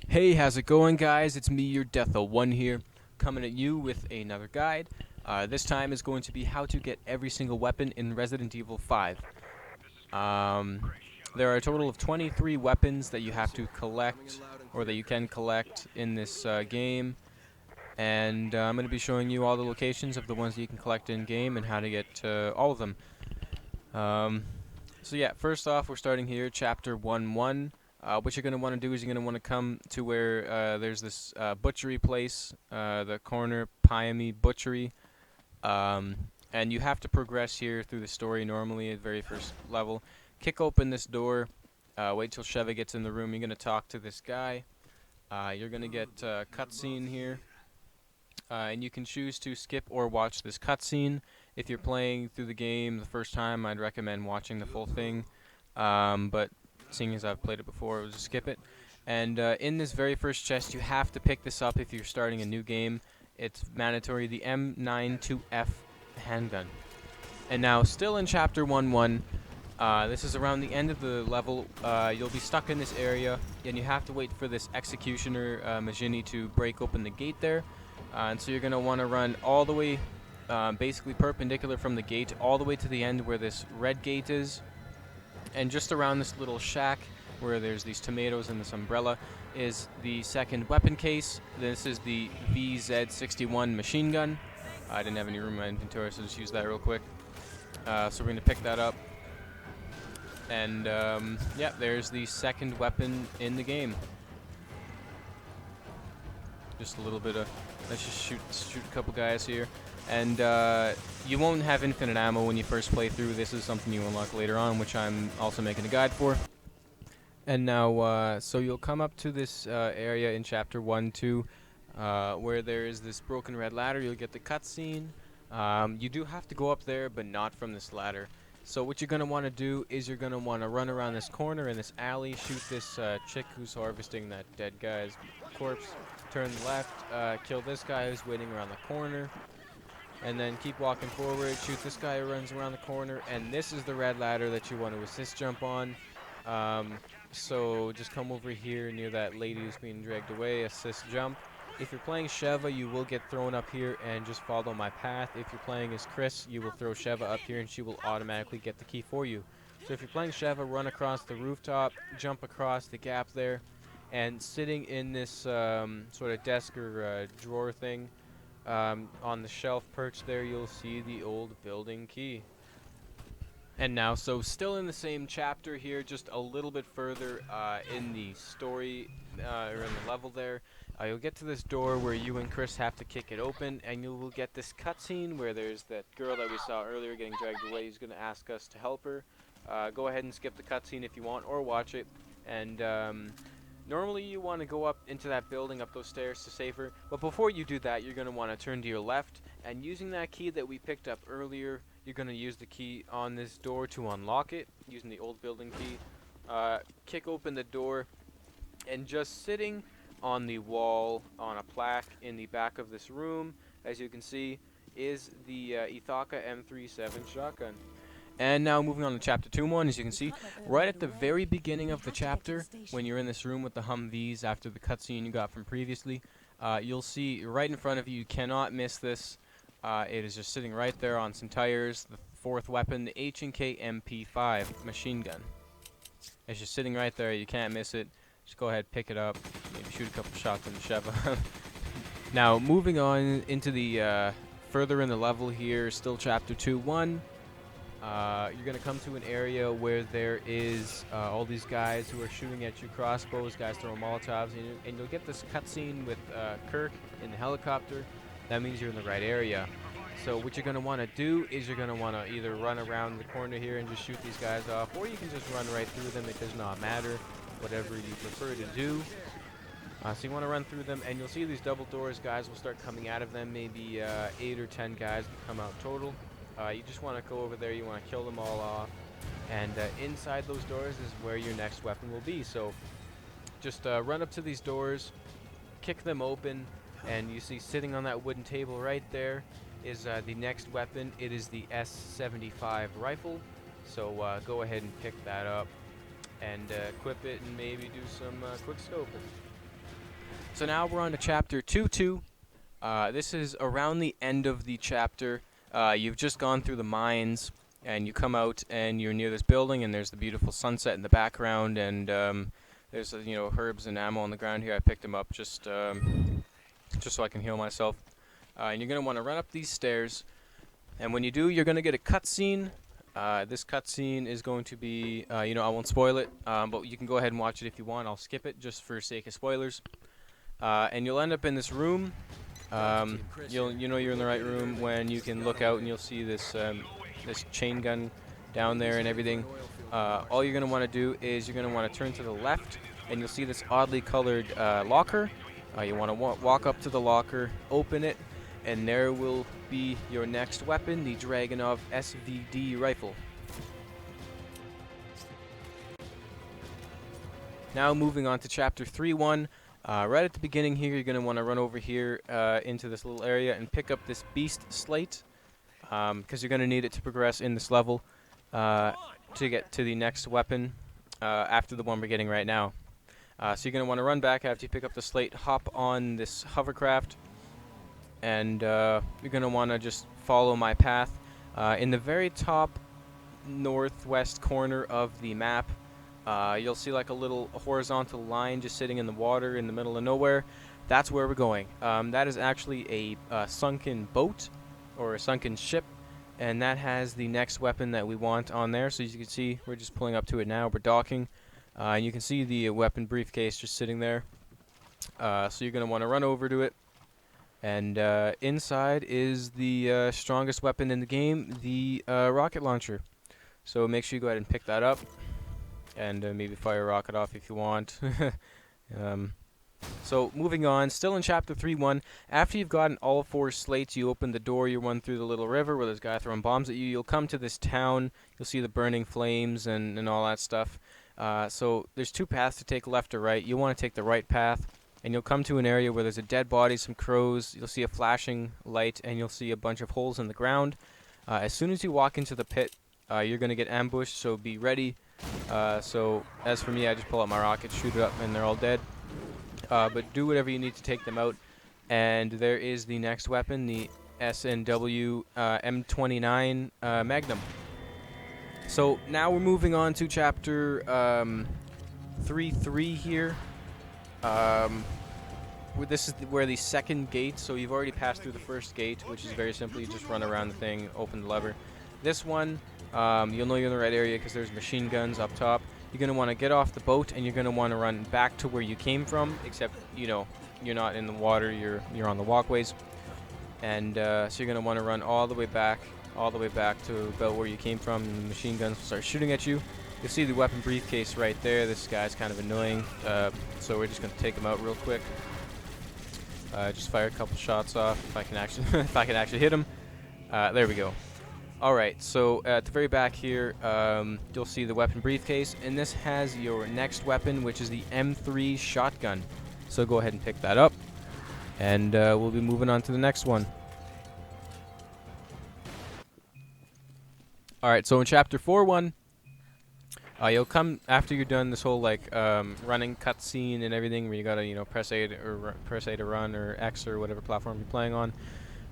Hey, how's it going, guys? It's me, your Death01 here, coming at you with another guide. This time is going to be how to get every single weapon in Resident Evil 5. There are a total of 23 weapons that you have to collect, or that you can collect in this game. And I'm going to be showing you all the locations of the ones that you can collect in-game and how to get all of them. So yeah, first off, we're starting here, Chapter 1-1. What you're going to want to do is you're going to want to come to where there's this butchery place, the corner Pyame Butchery. And you have to progress here through the story normally at the very first level. Kick open this door, wait till Sheva gets in the room, you're going to talk to this guy. You're going to get a cutscene here. And you can choose to skip or watch this cutscene. If you're playing through the game the first time, I'd recommend watching the full thing. But seeing as I've played it before, I'll just skip it. And in this very first chest, you have to pick this up if you're starting a new game. It's mandatory, the M92F handgun. And now, still in Chapter 1-1, this is around the end of the level. You'll be stuck in this area, and you have to wait for this Executioner Majini to break open the gate there. And so you're going to want to run all the way, basically perpendicular from the gate, all the way to the end where this red gate is. And just around this little shack where there's these tomatoes and this umbrella is the second weapon case. This is the VZ61 machine gun. I didn't have any room in my inventory, so just use that real quick. So we're going to pick that up. And yeah, there's the second weapon in the game. Just a little bit of, let's just shoot a couple guys here. And you won't have infinite ammo when you first play through. This is something you unlock later on, which I'm also making a guide for. And now, so you'll come up to this area in Chapter 1-2, where there is this broken red ladder. You'll get the cutscene. You do have to go up there, but not from this ladder. So what you're going to want to do is you're going to want to run around this corner in this alley, shoot this chick who's harvesting that dead guy's corpse, turn left, kill this guy who's waiting around the corner, and then keep walking forward, shoot this guy who runs around the corner, and this is the red ladder that you want to assist jump on. So just come over here near that lady who's being dragged away, assist jump. If you're playing Sheva, you will get thrown up here and just follow my path. If you're playing as Chris, you will throw Sheva up here and she will automatically get the key for you. So if you're playing Sheva, run across the rooftop, jump across the gap there, and sitting in this sort of desk or drawer thing on the shelf perch there, you'll see the old building key. And now, so still in the same chapter here, just a little bit further in the story, or in the level there, you'll get to this door where you and Chris have to kick it open, and you will get this cutscene where there's that girl that we saw earlier getting dragged away. He's going to ask us to help her. Go ahead and skip the cutscene if you want, or watch it. And normally you want to go up into that building, up those stairs to save her. But before you do that, you're going to want to turn to your left, and using that key that we picked up earlier, you're going to use the key on this door to unlock it, using the old building key. Kick open the door, and just sitting on the wall on a plaque in the back of this room, as you can see, is the Ithaca M37 shotgun. And now moving on to Chapter 2-1, as you can see, right at the very beginning of the chapter, when you're in this room with the Humvees after the cutscene you got from previously, you'll see right in front of you, you cannot miss this. It is just sitting right there on some tires. The fourth weapon, the H&K MP5 machine gun. It's just sitting right there. You can't miss it. Just go ahead, pick it up, maybe shoot a couple shots in the Sheva. Now, moving on into the further in the level here, still Chapter 2-1. You're going to come to an area where there is all these guys who are shooting at you, crossbows, guys throwing Molotovs, and you'll get this cutscene with Kirk in the helicopter. That means you're in the right area. So what you're going to want to do is you're going to want to either run around the corner here and just shoot these guys off, or you can just run right through them. It does not matter, whatever you prefer to do. So you want to run through them, and you'll see these double doors. Guys will start coming out of them. Maybe 8 or 10 guys will come out total. You just want to go over there. You want to kill them all off. And inside those doors is where your next weapon will be. So just run up to these doors, kick them open, and you see sitting on that wooden table right there is the next weapon. It is the S-75 rifle. So go ahead and pick that up and equip it and maybe do some quick scoping. So now we're on to chapter 2-2. This is around the end of the chapter. You've just gone through the mines, and you come out, and you're near this building, and there's the beautiful sunset in the background, and there's herbs and ammo on the ground here. I picked them up just so I can heal myself. And you're gonna want to run up these stairs, and when you do, you're gonna get a cutscene. This cutscene is going to be, I won't spoil it, but you can go ahead and watch it if you want. I'll skip it just for sake of spoilers. And you'll end up in this room. You're in the right room when you can look out and you'll see this this chain gun down there and everything. All you're going to want to do is you're going to want to turn to the left, and you'll see this oddly colored locker. You want to walk up to the locker, open it, and there will be your next weapon, the Dragunov SVD rifle. Now moving on to chapter 3-1. Right at the beginning here, you're going to want to run over here into this little area and pick up this beast slate, because you're going to need it to progress in this level to get to the next weapon after the one we're getting right now. So you're going to want to run back after you pick up the slate, hop on this hovercraft, and you're going to want to just follow my path. In the very top northwest corner of the map, you'll see like a little horizontal line just sitting in the water in the middle of nowhere. That's where we're going. That is actually a sunken boat or a sunken ship, and that has the next weapon that we want on there. So as you can see, we're just pulling up to it now. We're docking, and you can see the weapon briefcase just sitting there. So you're going to want to run over to it, and inside is the strongest weapon in the game, the rocket launcher. So make sure you go ahead and pick that up. And maybe fire a rocket off if you want. So moving on, still in chapter 3-1. After you've gotten all 4 slates, you open the door, you run through the little river where there's a guy throwing bombs at you. You'll come to this town, you'll see the burning flames and all that stuff. So there's 2 paths to take, left or right. You want to take the right path, and you'll come to an area where there's a dead body, some crows, you'll see a flashing light, and you'll see a bunch of holes in the ground. As soon as you walk into the pit, you're going to get ambushed, so be ready. So as for me, I just pull out my rocket, shoot it up, and they're all dead. But do whatever you need to take them out. And there is the next weapon, the S&W M29 Magnum. So now we're moving on to chapter 3-3 here. This is where the second gate, so you've already passed through the first gate, which is very simple. You just run around the thing, open the lever. This one, you'll know you're in the right area because there's machine guns up top. You're going to want to get off the boat, and you're going to want to run back to where you came from, except, you're not in the water, you're on the walkways. And so you're going to want to run all the way back to about where you came from, and the machine guns will start shooting at you. You'll see the weapon briefcase right there. This guy's kind of annoying, so we're just going to take him out real quick. Just fire a couple shots off if I can actually hit him. There we go. Alright, so at the very back here, you'll see the weapon briefcase, and this has your next weapon, which is the M3 shotgun. So go ahead and pick that up, and we'll be moving on to the next one. Alright, so in chapter 4-1, you'll come after you're done this whole running cutscene and everything, where you gotta press A to run, or X or whatever platform you're playing on.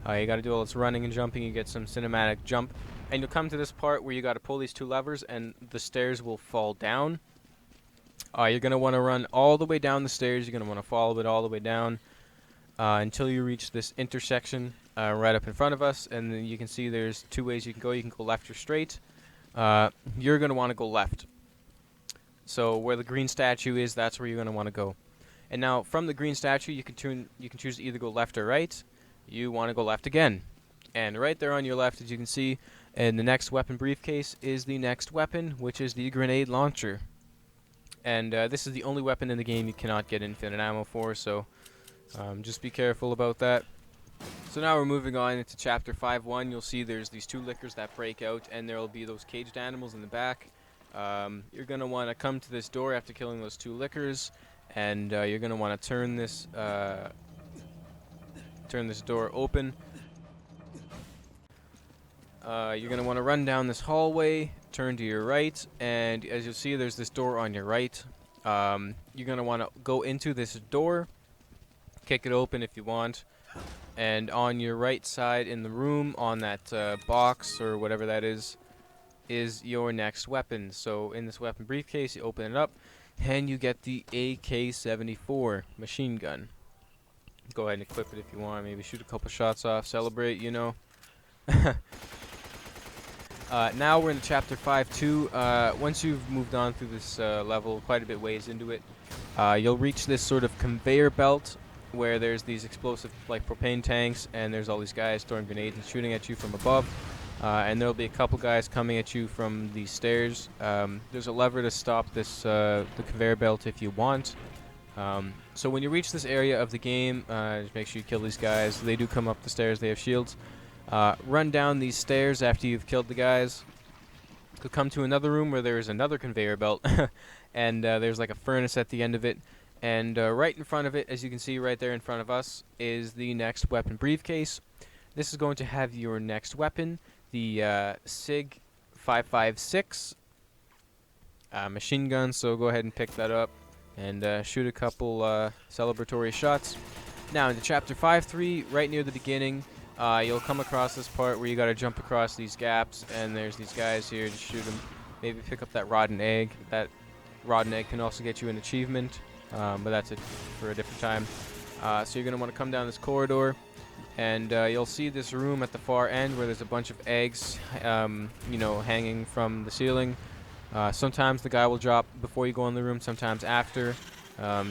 You got to do all this running and jumping. You get some cinematic jump, and you'll come to this part where you got to pull these 2 levers, and the stairs will fall down. You're gonna want to run all the way down the stairs. You're gonna want to follow it all the way down until you reach this intersection right up in front of us, and then you can see there's 2 ways you can go. You can go left or straight. You're gonna want to go left. So where the green statue is, that's where you're gonna want to go. And now from the green statue, you can choose to either go left or right. You want to go left again. And right there on your left, as you can see, and the next weapon briefcase is the next weapon, which is the grenade launcher. And this is the only weapon in the game you cannot get infinite ammo for, so just be careful about that. So now we're moving on into chapter 5-1. You'll see there's these 2 lickers that break out, and there will be those caged animals in the back. You're going to want to come to this door after killing those 2 lickers, and you're going to want to turn this door open. You're going to want to run down this hallway, turn to your right, and as you'll see, there's this door on your right. You're going to want to go into this door, kick it open if you want. And on your right side in the room, on that box or whatever that is your next weapon. So in this weapon briefcase, you open it up, and you get the AK-74 machine gun. Go ahead and equip it if you want. Maybe shoot a couple shots off, celebrate, you know. Now we're in Chapter 5-2. Once you've moved on through this level, quite a bit ways into it, you'll reach this sort of conveyor belt where there's these explosive, like, propane tanks, and there's all these guys throwing grenades and shooting at you from above. And there'll be a couple guys coming at you from the stairs. There's a lever to stop this the conveyor belt if you want. So when you reach this area of the game, just make sure you kill these guys. They do come up the stairs. They have shields. Run down these stairs after you've killed the guys. You'll come to another room where there is another conveyor belt, and there's like a furnace at the end of it. And right in front of it, as you can see right there in front of us, is the next weapon briefcase. This is going to have your next weapon, the SIG 556 machine gun. So go ahead and pick that up and shoot a couple celebratory shots. Now into Chapter 5-3, right near the beginning, you'll come across this part where you got to jump across these gaps, and there's these guys here. Just shoot them. Maybe pick up that rotten egg. That rotten egg can also get you an achievement, but that's it for a different time. So you're going to want to come down this corridor, and you'll see this room at the far end where there's a bunch of eggs, you know, hanging from the ceiling. Sometimes the guy will drop before you go in the room, sometimes after.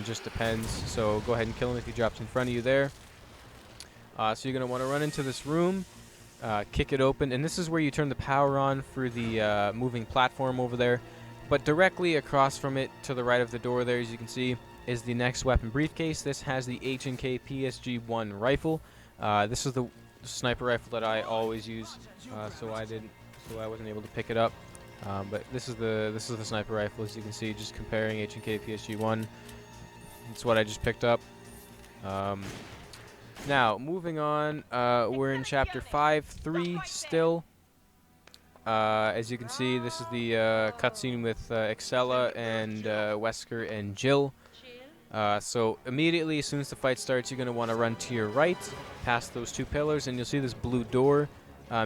Just depends. So go ahead and kill him if he drops in front of you there. So you're going to want to run into this room, kick it open, and this is where you turn the power on for the moving platform over there. But directly across from it, to the right of the door there, as you can see, is the next weapon briefcase. This has the H&K PSG-1 rifle. This is the sniper rifle that I always use, so I wasn't able to pick it up. But this is the sniper rifle, as you can see, just comparing H&K PSG-1. It's what I just picked up. Now, moving on, we're in Chapter 5-3 still. As you can see, this is the cutscene with Excella and Wesker and Jill. So immediately, as soon as the fight starts, you're going to want to run to your right, past those two pillars, and you'll see this blue door.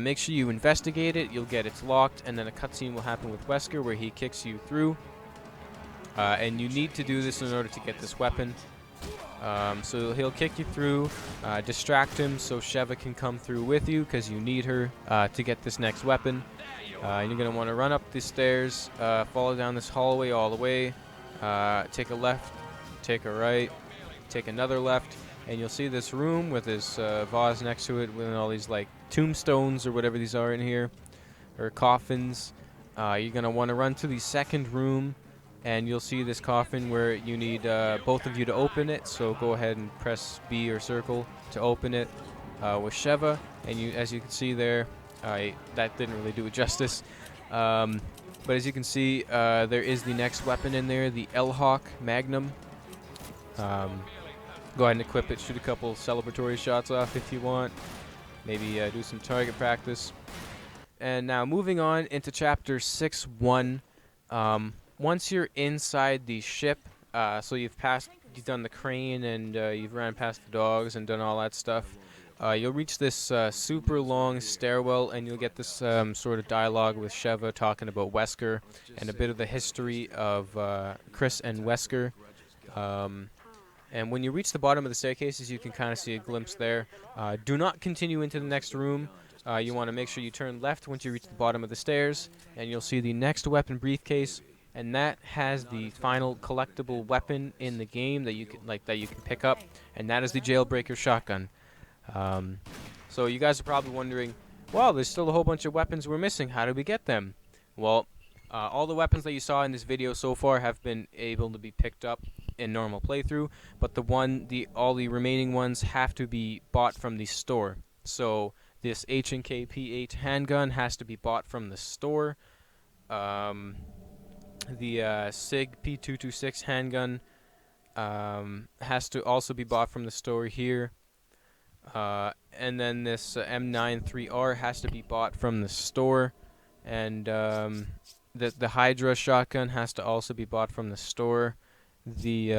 Make sure you investigate it. You'll get it's locked, and then a cutscene will happen with Wesker where he kicks you through. And you need to do this in order to get this weapon. So he'll kick you through, distract him so Sheva can come through with you because you need her to get this next weapon. And you're going to want to run up the stairs, follow down this hallway all the way, take a left, take a right, take another left, and you'll see this room with this vase next to it with all these like tombstones or whatever these are in here, or coffins. You're going to want to run to the second room, and you'll see this coffin where you need both of you to open it. So go ahead and press B or circle to open it with Sheva. And as you can see there, that didn't really do it justice. But as you can see, there is the next weapon in there, the L-Hawk Magnum. Go ahead and equip it. Shoot a couple celebratory shots off if you want. Maybe do some target practice. And now moving on into Chapter 6-1. Once you're inside the ship, so you've done the crane and you've ran past the dogs and done all that stuff, you'll reach this super long stairwell, and you'll get this sort of dialogue with Sheva talking about Wesker and a bit of the history of Chris and Wesker. And when you reach the bottom of the staircases, you can kind of see a glimpse there. Do not continue into the next room. You want to make sure you turn left once you reach the bottom of the stairs, and you'll see the next weapon briefcase. And that has the final collectible weapon in the game that you can pick up, and that is the Jailbreaker shotgun. So you guys are probably wondering, well, there's still a whole bunch of weapons we're missing. How do we get them? Well, all the weapons that you saw in this video so far have been able to be picked up in normal playthrough, but all the remaining ones have to be bought from the store. So this H&K P8 handgun has to be bought from the store. The SIG P226 handgun has to also be bought from the store here. And then this M93R has to be bought from the store. And the Hydra shotgun has to also be bought from the store. The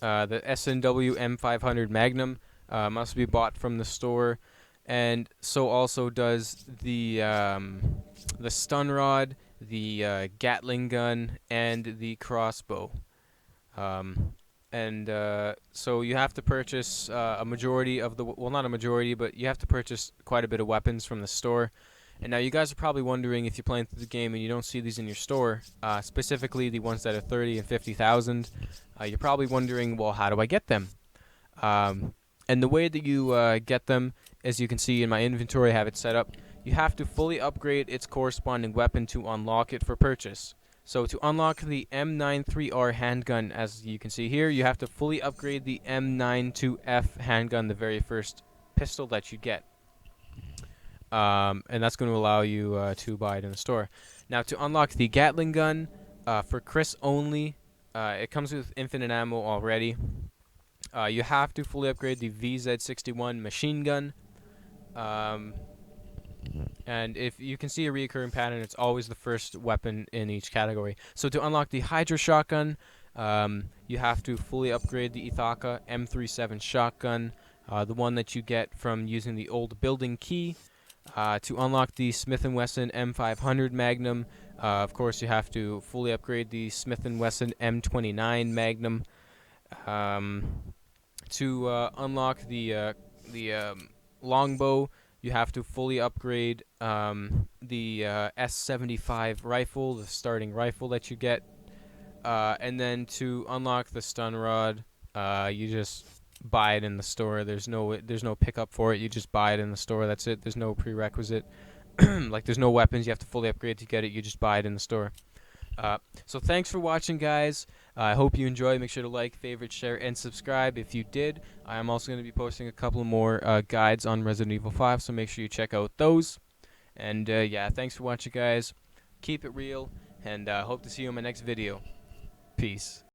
The S&W M500 Magnum must be bought from the store, and so also does the stun rod, the Gatling gun, and the crossbow. Um, and so you have to purchase a majority of the well, not a majority, but you have to purchase quite a bit of weapons from the store. And now you guys are probably wondering, if you're playing through the game and you don't see these in your store, specifically the ones that are 30 and 50,000. You're probably wondering, well, how do I get them? And the way that you get them, as you can see in my inventory, I have it set up. You have to fully upgrade its corresponding weapon to unlock it for purchase. So to unlock the M93R handgun, as you can see here, you have to fully upgrade the M92F handgun, the very first pistol that you get. And that's going to allow you to buy it in the store. Now, to unlock the Gatling gun, for Chris only, it comes with infinite ammo already. You have to fully upgrade the VZ61 machine gun. And if you can see a recurring pattern, it's always the first weapon in each category. So to unlock the Hydra shotgun, you have to fully upgrade the Ithaca M37 shotgun, the one that you get from using the old building key. To unlock the Smith & Wesson M500 Magnum, of course you have to fully upgrade the Smith & Wesson M29 Magnum. To unlock the longbow, you have to fully upgrade the S75 rifle, the starting rifle that you get. And then to unlock the stun rod, you just buy it in the store. There's no pickup for it. You just buy it in the store. That's it. There's no prerequisite. Like, there's no weapons you have to fully upgrade to get it. You just buy it in the store. So thanks for watching, guys. I hope you enjoyed. Make sure to like, favorite, share, and subscribe if you did. I am also going to be posting a couple more guides on Resident Evil 5, so make sure you check out those. And yeah, thanks for watching, guys. Keep it real, and hope to see you in my next video. Peace.